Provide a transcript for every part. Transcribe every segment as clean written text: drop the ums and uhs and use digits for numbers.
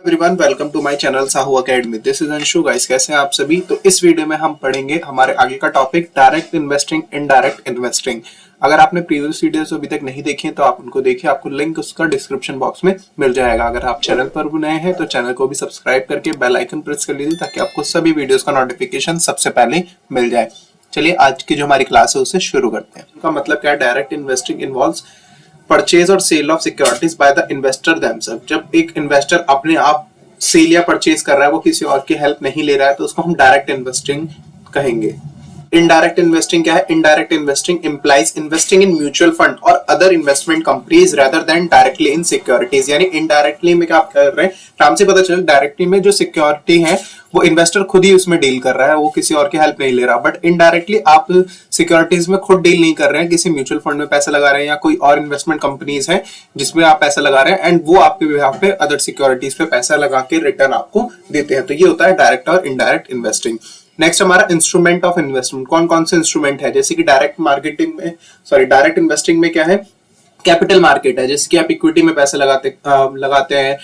Everyone, welcome to my channel Sahu academy. This is Anshu. Guys, कैसे हैं आप सभी। तो इस वीडियो में हम पढ़ेंगे हमारे आगे का topic direct investing, indirect investing. अगर आपने प्रीवियस वीडियोस अभी तक नहीं देखी तो आप उनको देखिए, आपको लिंक उसका डिस्क्रिप्शन बॉक्स में मिल जाएगा। अगर आप चैनल पर भी नए हैं तो चैनल को भी सब्सक्राइब करके बेल आइकन प्रेस कर लीजिए ताकि आपको सभी वीडियोस का नोटिफिकेशन सबसे पहले मिल जाए। चलिए आज की जो हमारी क्लास है उसे शुरू करते हैं। उसका मतलब क्या है? डायरेक्ट इन्वेस्टिंग इन्वॉल्व्स परचेज और sale of securities by the investor themselves. जब एक इन्वेस्टर अपने आप सेल या परचेज कर रहा है, वो किसी और की हेल्प नहीं ले रहा है, तो उसको हम डायरेक्ट इन्वेस्टिंग कहेंगे। इनडायरेक्ट इन्वेस्टिंग क्या है? Indirect investing implies investing in mutual fund और other investment companies rather than directly in securities. यानी इनडायरेक्टली में क्या कर रहे हैं, नाम से पता चला, डायरेक्टली में जो सिक्योरिटी है वो इन्वेस्टर खुद ही उसमें डील कर रहा है, वो किसी और की हेल्प नहीं ले रहा। बट इनडायरेक्टली आप सिक्योरिटीज में खुद डील नहीं कर रहे हैं, किसी म्यूचुअल फंड में पैसा लगा रहे हैं या कोई और इन्वेस्टमेंट कंपनीज है जिसमें आप पैसा लगा रहे हैं एंड वो आपके बिहाफ पे अदर सिक्योरिटीज पे पैसा लगा के रिटर्न आपको देते हैं। तो ये होता है डायरेक्ट और इनडायरेक्ट इन्वेस्टिंग। नेक्स्ट हमारा इंस्ट्रूमेंट ऑफ इन्वेस्टमेंट। कौन कौन से इंस्ट्रूमेंट है? जैसे कि डायरेक्ट मार्केटिंग में, डायरेक्ट इन्वेस्टिंग में क्या है? कैपिटल मार्केट है, जैसे कि आप इक्विटी में पैसे लगाते हैं,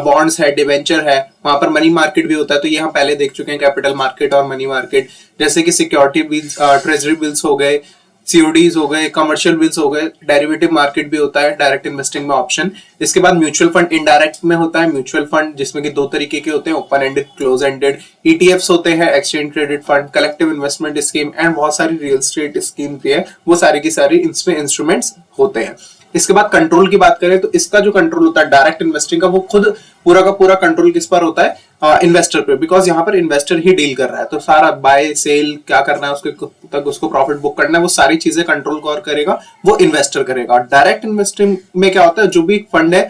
बॉन्ड्स है, डिवेंचर है, वहां पर मनी मार्केट भी होता है। तो ये हम पहले देख चुके हैं, कैपिटल मार्केट और मनी मार्केट। जैसे कि सिक्योरिटी बिल्स, ट्रेजरी बिल्स हो गए, सीओडीज हो गए, कमर्शियल बिल्स हो गए। डेरिवेटिव मार्केट भी होता है डायरेक्ट इन्वेस्टिंग में ऑप्शन। इसके बाद म्यूचुअल फंड इनडायरेक्ट में होता है। म्यूचुअल फंड जिसमें कि दो तरीके के होते हैं, open ended, close ended. ETFs होते हैं, exchange traded fund, collective investment scheme and बहुत सारी रियल एस्टेट स्कीम भी है, वो सारी की सारी इसमें इंस्ट्रूमेंट्स होते हैं। इसके बाद कंट्रोल की बात करें तो इसका जो कंट्रोल होता है डायरेक्ट इन्वेस्टिंग का, वो खुद पूरा का पूरा कंट्रोल किस पर होता है? इन्वेस्टर पे, बिकॉज यहाँ पर इन्वेस्टर ही डील कर रहा है। तो सारा बाय सेल क्या करना है, उसके तक उसको प्रॉफिट बुक करना है, वो सारी चीजें कंट्रोल कौन करेगा? वो इन्वेस्टर करेगा। डायरेक्ट इन्वेस्टिंग में क्या होता है? जो भी फंड है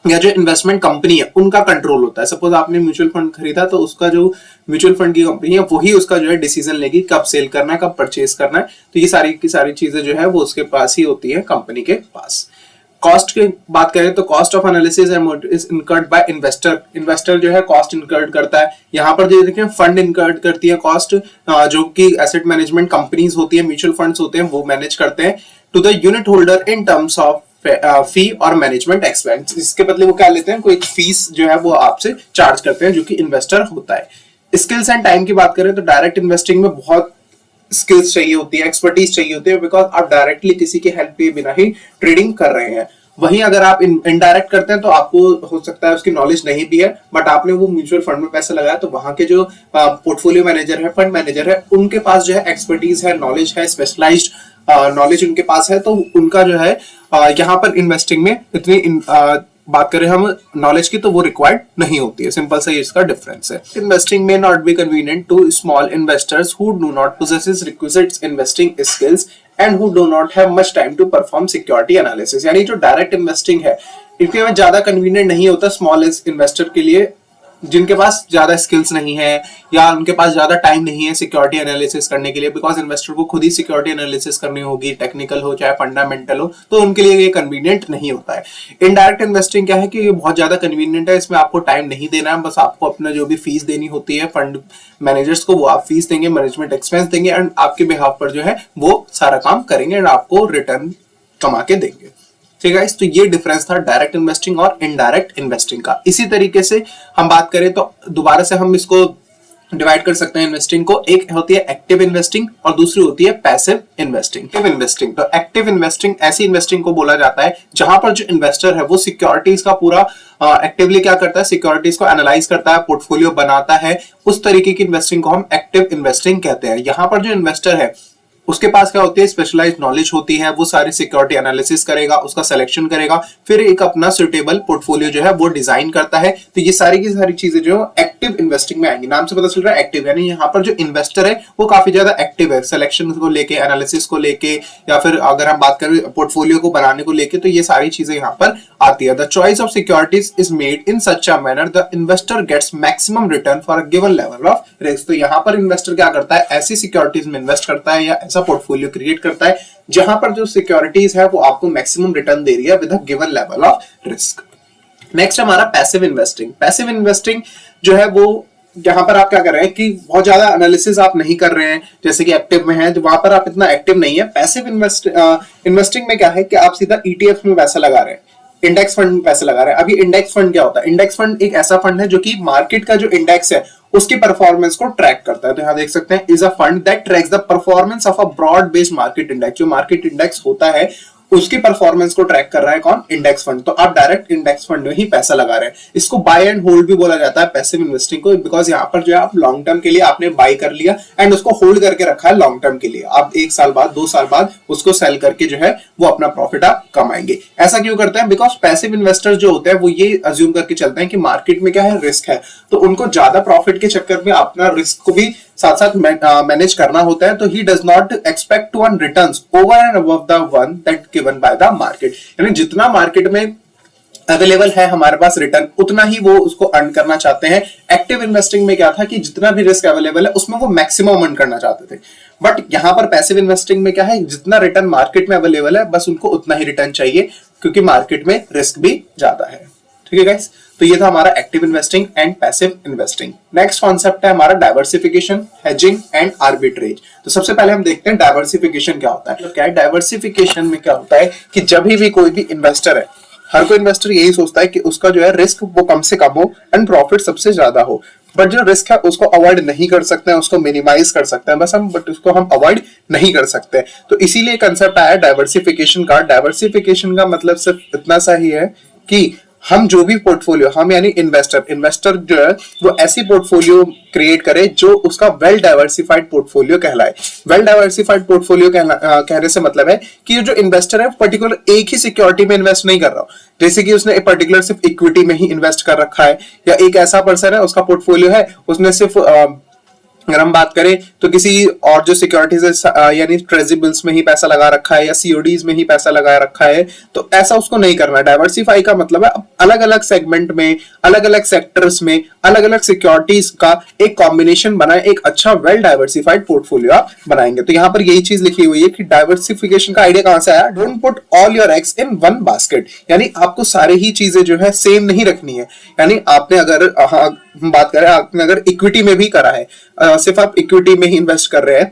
या जो इन्वेस्टमेंट कंपनी है उनका कंट्रोल होता है। सपोज आपने म्यूचुअल फंड खरीदा तो उसका जो म्यूचुअल फंड की कंपनी है वही उसका जो है डिसीजन लेगी कब सेल करना है, कब परचेज करना है। तो ये सारी की सारी चीजें जो है वो उसके पास ही होती है, कंपनी के पास। कॉस्ट की बात करें तो cost of analysis is incurred by investor. Investor जो है कॉस्ट इनकर्ड करता है। यहाँ पर जो देखें फंड इनकर्ड करती है कॉस्ट, जो कि एसेट मैनेजमेंट कंपनीज होती है, म्यूचुअल फंड्स होते हैं, वो मैनेज करते हैं to the unit holder in terms of fee और मैनेजमेंट एक्सपेंस। इसके बदले वो क्या लेते हैं? कोई फीस जो है वो आपसे चार्ज करते हैं, जो कि इन्वेस्टर होता है। स्किल्स एंड टाइम की बात करें तो डायरेक्ट इन्वेस्टिंग में बहुत स्किल्स चाहिए होती है, एक्सपर्टीज चाहिए होती है, बिकॉज आप डायरेक्टली किसी की हेल्प के बिना ही ट्रेडिंग कर रहे हैं। वहीं अगर आप इनडायरेक्ट करते हैं तो आपको हो सकता है उसकी नॉलेज नहीं भी है, बट आपने वो म्यूचुअल फंड में पैसा लगाया तो वहां के जो पोर्टफोलियो मैनेजर है, फंड मैनेजर है, उनके पास जो है एक्सपर्टीज है, नॉलेज है, स्पेशलाइज्ड नॉलेज उनके पास है। तो उनका जो है यहाँ पर इन्वेस्टिंग में इतनी बात करें हम नॉलेज की तो वो रिक्वायर्ड नहीं होती है। सिंपल सा इसका डिफरेंस है। इन्वेस्टिंग में not be convenient to small investors who do not possesses requisites investing skills and who do not have much time to perform security analysis. यानी जो डायरेक्ट इन्वेस्टिंग है इनके में ज्यादा कन्वीनियंट नहीं होता स्मॉल इन्वेस्टर के लिए, जिनके पास ज्यादा स्किल्स नहीं है या उनके पास ज्यादा टाइम नहीं है सिक्योरिटी एनालिसिस करने के लिए, बिकॉज इन्वेस्टर को खुद ही सिक्योरिटी एनालिसिस करनी होगी, टेक्निकल हो चाहे फंडामेंटल हो, तो उनके लिए ये कन्वीनियंट नहीं होता है। इनडायरेक्ट इन्वेस्टिंग क्या है कि ये बहुत ज्यादा कन्वीनियंट है, इसमें आपको टाइम नहीं देना है, बस आपको अपना जो भी फीस देनी होती है फंड मैनेजर्स को, वो आप फीस देंगे, मैनेजमेंट एक्सपेंस देंगे एंड आपके बिहाफ पर जो है वो सारा काम करेंगे एंड आपको रिटर्न कमा के देंगे। ठीक है, तो ये डिफरेंस था डायरेक्ट इन्वेस्टिंग और इनडायरेक्ट इन्वेस्टिंग का। इसी तरीके से हम बात करें तो दोबारा से हम इसको डिवाइड कर सकते हैं इन्वेस्टिंग को। एक होती है एक्टिव इन्वेस्टिंग और दूसरी होती है पैसिव इन्वेस्टिंग। एक्टिव इन्वेस्टिंग, तो एक्टिव इन्वेस्टिंग ऐसी इन्वेस्टिंग को बोला जाता है जहां पर जो इन्वेस्टर है वो सिक्योरिटीज का पूरा एक्टिवली क्या करता है? सिक्योरिटीज को एनालाइज करता है, पोर्टफोलियो बनाता है। उस तरीके की इन्वेस्टिंग को हम एक्टिव इन्वेस्टिंग कहते हैं। यहाँ पर जो इन्वेस्टर है उसके पास क्या होती है? स्पेशलाइज्ड नॉलेज होती है, वो सारी सिक्योरिटी एनालिसिस करेगा, उसका सिलेक्शन करेगा, फिर एक अपना सुटेबल पोर्टफोलियो जो है वो डिजाइन करता है। तो ये सारी की सारी चीजें जो एक्टिव इन्वेस्टिंग में आएंगी। नाम से पता चल रहा है एक्टिव, यानी यहाँ पर जो इन्वेस्टर है वो काफी ज्यादा एक्टिव है सिलेक्शन को लेके, एनालिसिस को लेके, या फिर अगर हम बात करें पोर्टफोलियो को बनाने को लेके, तो ये सारी चीजें यहाँ पर आती है। The choice of securities is made in such a manner the investor gets maximum return for a given level of risk. तो यहाँ पर इन्वेस्टर क्या करता है? ऐसी सिक्योरिटीज में इन्वेस्ट करता है या ऐसा पोर्टफोलियो क्रिएट करता है जहां पर जो सिक्योरिटीज है वो आपको मैक्सिमम रिटर्न दे रही है with a given level of risk. Next हमारा पैसिव इन्वेस्टिंग। पैसिव इन्वेस्टिंग जो है वो यहाँ पर आप क्या कर रहे हैं कि बहुत ज्यादा एनालिसिस आप नहीं कर रहे हैं, जैसे कि एक्टिव में है तो वहां पर आप इतना एक्टिव नहीं है। पैसिव इन्वेस्टिंग में क्या है कि आप सीधा ईटीएफ में पैसा लगा रहे हैं। इंडेक्स फंड में पैसे लगा रहे हैं। अभी इंडेक्स फंड क्या होता है? इंडेक्स फंड एक ऐसा फंड है जो कि मार्केट का जो इंडेक्स है उसकी परफॉर्मेंस को ट्रैक करता है। तो यहां देख सकते हैं, is a fund that tracks the performance of a broad based market index. जो मार्केट इंडेक्स होता है उसकी परफॉर्मेंस को ट्रैक कर रहा है कौन? Index fund. तो आप डायरेक्ट इंडेक्स फंड में ही पैसा लगा रहे हैं। इसको बाय एंड होल्ड भी बोला जाता है, पैसिव इन्वेस्टिंग को, बिकॉज यहाँ पर जो है आप लॉन्ग टर्म के लिए आपने बाय कर लिया एंड उसको होल्ड करके रखा है लॉन्ग टर्म के लिए। आप 1 साल बाद 2 साल बाद उसको सेल करके जो है वो अपना प्रॉफिट आप कमाएंगे। ऐसा क्यों करते हैं? बिकॉज पैसिव इन्वेस्टर्स जो होते हैं वो ये अज्यूम करके चलते हैं कि मार्केट में क्या है, रिस्क है, तो उनको ज्यादा प्रॉफिट के चक्कर में अपना रिस्क को भी साथ साथ मैनेज करना होता है। तो he does not expect to earn returns over and above the one that given by the market. यानी जितना मार्केट में अवेलेबल है हमारे पास रिटर्न, उतना ही वो उसको अर्न करना चाहते हैं। एक्टिव इन्वेस्टिंग में क्या था कि जितना भी रिस्क अवेलेबल है उसमें वो मैक्सिमम अर्न करना चाहते थे। बट यहां पर पैसिव इन्वेस्टिंग में क्या है, जितना रिटर्न मार्केट में अवेलेबल है बस उनको उतना ही रिटर्न चाहिए, क्योंकि मार्केट में रिस्क भी ज्यादा है। ठीक है गाइस, तो ये था हमारा active investing and passive investing. Next concept है हमारा डाइवर्सिफिकेशन, हेजिंग एंड आर्बिट्रेज। तो सबसे पहले हम देखते हैं डाइवर्सिफिकेशन क्या होता है। तो क्या है डाइवर्सिफिकेशन में क्या होता है कि जब भी कोई भी इन्वेस्टर है, हर कोई इन्वेस्टर यही सोचता है कि उसका जो है रिस्क वो कम से कम हो एंड प्रॉफिट सबसे ज्यादा हो। बट जो रिस्क है उसको अवॉइड नहीं कर सकते हैं, उसको मिनिमाइज कर सकते हैं बस हम, बट उसको हम अवॉइड नहीं कर सकते। तो इसीलिए कंसेप्ट आया डाइवर्सिफिकेशन का। डाइवर्सिफिकेशन का मतलब सिर्फ इतना सा ही है कि हम जो भी पोर्टफोलियो, हम यानी इन्वेस्टर जो है वो ऐसी पोर्टफोलियो क्रिएट करे जो उसका वेल डाइवर्सिफाइड पोर्टफोलियो कहलाए। वेल डाइवर्सिफाइड पोर्टफोलियो कहने से मतलब है कि जो इन्वेस्टर है पर्टिकुलर एक ही सिक्योरिटी में इन्वेस्ट नहीं कर रहा हो, जैसे कि उसने पर्टिकुलर सिर्फ इक्विटी में ही इन्वेस्ट कर रखा है, या एक ऐसा पर्सन है उसका पोर्टफोलियो है उसने सिर्फ अगर हम बात करें तो किसी और जो सिक्योरिटीज है यानी ट्रेजरेबल्स में ही पैसा लगा रखा है या सीओडीज में ही पैसा लगा रखा है, तो ऐसा उसको नहीं करना। डाइवर्सिफाई का मतलब है अलग अलग सेगमेंट में, अलग अलग सेक्टर्स में, अलग अलग सिक्योरिटीज का एक कॉम्बिनेशन बनाए, एक अच्छा वेल डाइवर्सिफाइड पोर्टफोलियो आप बनाएंगे। तो यहाँ पर यही चीज लिखी हुई है कि डाइवर्सिफिकेशन का आइडिया कहां से आया? Don't put all your eggs in one basket, यानी आपको सारे ही चीजें जो है सेम नहीं रखनी है। यानी आपने अगर हम बात करें, आपने अगर इक्विटी में भी करा है, सिर्फ आप इक्विटी में ही इन्वेस्ट कर रहे हैं,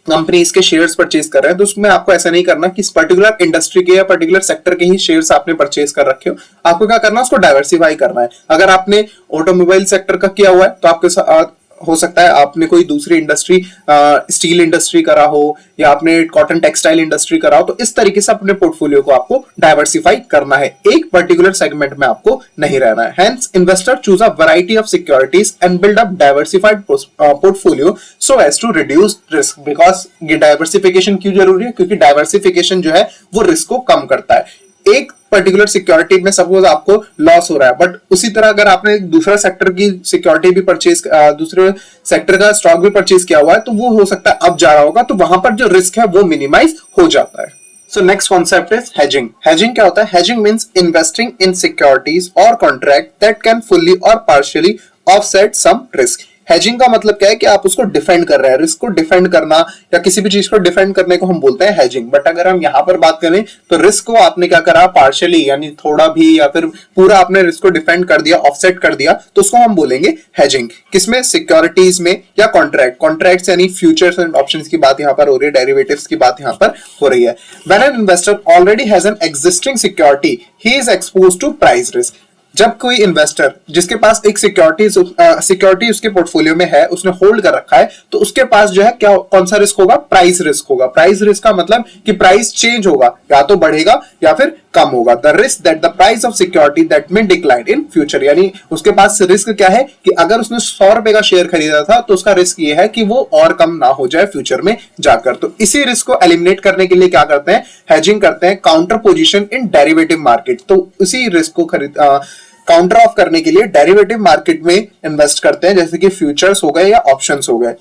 कंपनीज के शेयर्स परचेज कर रहे हैं, तो उसमें आपको ऐसा नहीं करना कि पर्टिकुलर इंडस्ट्री के या पर्टिकुलर सेक्टर के ही शेयर्स आपने परचेज कर रखे हो। आपको क्या करना है? उसको डाइवर्सिफाई करना है। अगर आपने ऑटोमोबाइल सेक्टर का किया हुआ है तो आपके साथ हो सकता है आपने कोई दूसरी इंडस्ट्री, स्टील इंडस्ट्री करा हो या आपने कॉटन टेक्सटाइल इंडस्ट्री करा हो, तो इस तरीके से अपने पोर्टफोलियो को आपको डाइवर्सिफाई करना है, एक पर्टिकुलर सेगमेंट में आपको नहीं रहना है। Hence investor choose a variety of securities and build up diversified portfolio so as to reduce risk. Because ये डाइवर्सिफिकेशन क्यों जरूरी है? क्योंकि डाइवर्सिफिकेशन जो है वो रिस्क को कम करता है। एक पर्टिकुलर सिक्योरिटी में सपोज आपको लॉस हो रहा है, बट उसी तरह अगर आपने दूसरा सेक्टर की सिक्योरिटी भी परचेज, दूसरे सेक्टर का स्टॉक भी परचेज किया हुआ है, तो वो हो सकता है अब जा रहा होगा, तो वहां पर जो रिस्क है वो मिनिमाइज हो जाता है। So next concept is hedging. Hedging क्या होता है? Hedging means investing in securities or contract that can fully or partially offset some risk. Hedging का मतलब क्या है कि आप उसको डिफेंड कर रहे हैं, रिस्क को डिफेंड करना या किसी भी चीज को डिफेंड करने को हम बोलते हैं हेजिंग। बट अगर हम यहाँ पर बात करें तो रिस्क को आपने क्या करा? पार्शियली, यानी थोड़ा भी या फिर पूरा आपने रिस्क को डिफेंड कर दिया, ऑफसेट कर दिया, तो उसको हम बोलेंगे हेजिंग। किसमें? सिक्योरिटीज में या कॉन्ट्रैक्ट। कॉन्ट्रैक्ट्स यानी फ्यूचर्स एंड ऑप्शंस की बात यहाँ पर हो रही है, डेरिवेटिव्स की बात यहाँ पर हो रही है। When an investor already has an existing security he is exposed to price risk. जब कोई इन्वेस्टर जिसके पास एक सिक्योरिटी उसके पोर्टफोलियो में है, उसने होल्ड कर रखा है, तो उसके पास जो है क्या, कौन सा रिस्क होगा? प्राइस रिस्क होगा। प्राइस रिस्क का मतलब कि प्राइस चेंज होगा, या तो बढ़ेगा या फिर कम होगा। The risk that the price of security that may decline in future, यानी उसके पास रिस्क क्या है कि अगर उसने 100 रुपए का शेयर खरीदा था तो उसका रिस्क ये है कि वो और कम ना हो जाए फ्यूचर में जाकर। तो इसी रिस्क को एलिमिनेट करने के लिए क्या करते हैं? हेजिंग करते हैं, counter position in derivative market. तो उसी रिस्क को काउंटर ऑफ करने के लिए डेरिवेटिव मार्केट में इन्वेस्ट करते हैं, जैसे कि फ्यूचर्स हो गए या ऑप्शंस हो गए।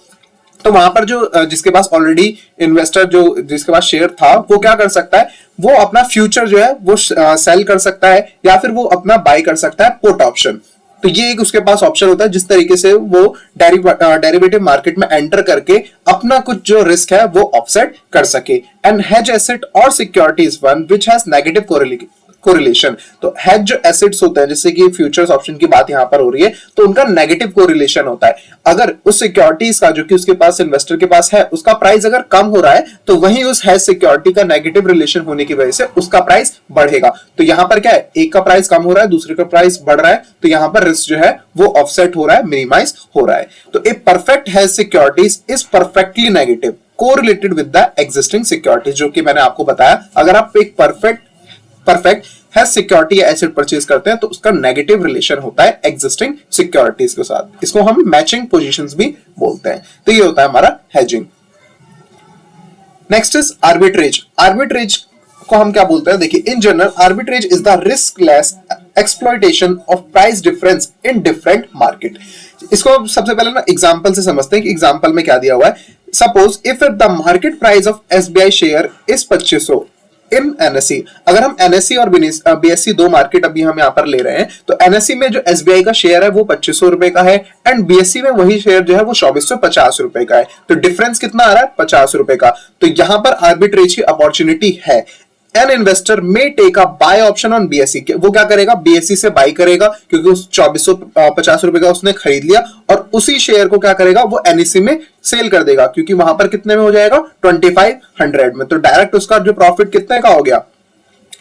तो वहां पर जो जिसके पास ऑलरेडी इन्वेस्टर जो जिसके पास शेयर था वो क्या कर सकता है? वो अपना फ्यूचर जो है वो सेल कर सकता है या फिर वो अपना बाय कर सकता है पुट ऑप्शन। तो ये एक उसके पास ऑप्शन होता है जिस तरीके से वो डेरिवेटिव मार्केट में एंटर करके अपना कुछ जो रिस्क है वो ऑफसेट कर सके। एंड हेज एसेट और securities one which has negative correlation. तो हेज जो एसेट्स होते हैं, जैसे कि फ्यूचर्स ऑप्शन की बात यहां पर हो रही है, तो उनका नेगेटिव कोरिलेशन होता है। अगर उस सिक्योरिटीज का जो कि उसके पास इन्वेस्टर के पास है, उसका प्राइस अगर कम हो रहा है तो वहीं उस हेज सिक्योरिटी का नेगेटिव रिलेशन होने की वजह से उसका प्राइस बढ़ेगा। तो यहां पर क्या है, एक का प्राइस कम हो रहा है, दूसरे का प्राइस बढ़ रहा है, तो यहां पर रिस्क जो है वो ऑफसेट हो रहा है, मिनिमाइज हो रहा है। तो a perfect hedge securities is perfectly negative correlated with the existing securities, जो कि मैंने आपको बताया। अगर आप एक परफेक्ट हैज सिक्योरिटी या एसेट परचेज करते हैं तो उसका नेगेटिव रिलेशन होता है एग्जिस्टिंग सिक्योरिटीज के साथ। इसको हम मैचिंग पोजीशंस भी बोलते हैं। तो ये होता है हमारा hedging. Next is arbitrage. Arbitrage को हम क्या बोलते हैं, देखिए, in general arbitrage is the riskless exploitation of price difference in different market. इसको सबसे पहले ना एग्जांपल से समझते हैं कि एग्जांपल में क्या दिया हुआ है। Suppose if the market price of SBI share is 2500 in NSC. अगर हम एनएससी और बीएससी दो मार्केट अभी हम यहां पर ले रहे हैं, तो एनएससी में जो एसबीआई का शेयर है वो 2500 रुपए का है, एंड बीएससी में वही शेयर जो है वो 2450 रुपए का है। तो डिफरेंस कितना आ रहा है, 50 रुपए का। तो यहां पर आर्बिट्रेज की अपॉर्चुनिटी है। An investor may take a buy option on BSC. वो क्या करेगा, बीएससी से बाय करेगा, क्योंकि उस 2450 रुपए का उसने खरीद लिया, और उसी शेयर को क्या करेगा, वो एनएससी में सेल कर देगा, क्योंकि वहां पर कितने में हो जाएगा, 2500 में। तो डायरेक्ट उसका जो प्रॉफिट कितने का हो गया,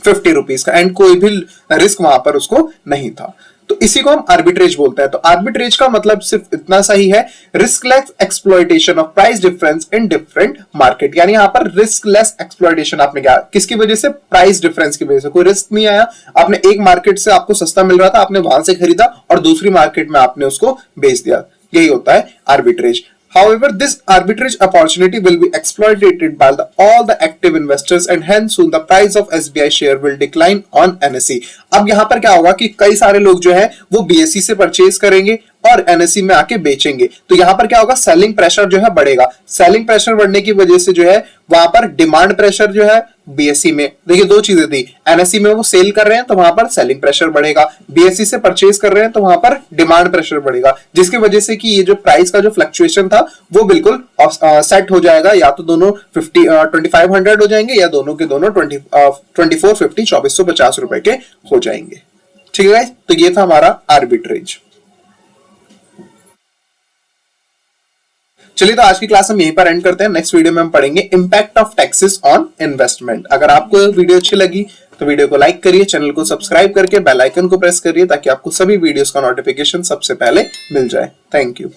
50 रुपीज का, एंड कोई भी रिस्क वहां पर उसको नहीं था। तो इसी को हम आर्बिट्रेज बोलते हैं। तो आर्बिट्रेज का मतलब सिर्फ इतना सा ही है, riskless exploitation of price difference in different market. यानी यहां पर रिस्कलेस एक्सप्लॉइटेशन आपने क्या, किसकी वजह से, प्राइस डिफरेंस की वजह से। कोई रिस्क नहीं आया, आपने एक मार्केट से आपको सस्ता मिल रहा था, आपने वहां से खरीदा और दूसरी मार्केट में आपने उसको बेच दिया। यही होता है arbitrage. However, this arbitrage opportunity will be exploited by all the active investors and hence soon the price of SBI share will decline on NSE. अब यहाँ पर क्या होगा कि कई सारे लोग जो है वो BSE से परचेज करेंगे और NSE में आके बेचेंगे। तो यहाँ पर क्या होगा, सेलिंग प्रेशर जो है बढ़ेगा। सेलिंग प्रेशर बढ़ने की वजह से जो है वहां पर डिमांड प्रेशर जो है BSE में, देखिए दो चीजें थी, NSE में वो सेल कर रहे हैं तो वहां पर सेलिंग प्रेशर बढ़ेगा, BSE से परचेज कर रहे हैं तो वहां पर डिमांड प्रेशर बढ़ेगा, जिसकी वजह से कि ये जो प्राइस का जो फ्लक्चुएशन था वो बिल्कुल सेट हो जाएगा। या तो दोनों 2500 हो जाएंगे या दोनों के दोनों 2450 रुपए के हो जाएंगे। ठीक है, तो ये था हमारा आर्बिट्रेज। चलिए, तो आज की क्लास हम यहीं पर एंड करते हैं। नेक्स्ट वीडियो में हम पढ़ेंगे impact of taxes on investment. अगर आपको वीडियो अच्छी लगी तो वीडियो को लाइक करिए, चैनल को सब्सक्राइब करके बेल आइकन को प्रेस करिए ताकि आपको सभी वीडियोस का नोटिफिकेशन सबसे पहले मिल जाए। Thank you.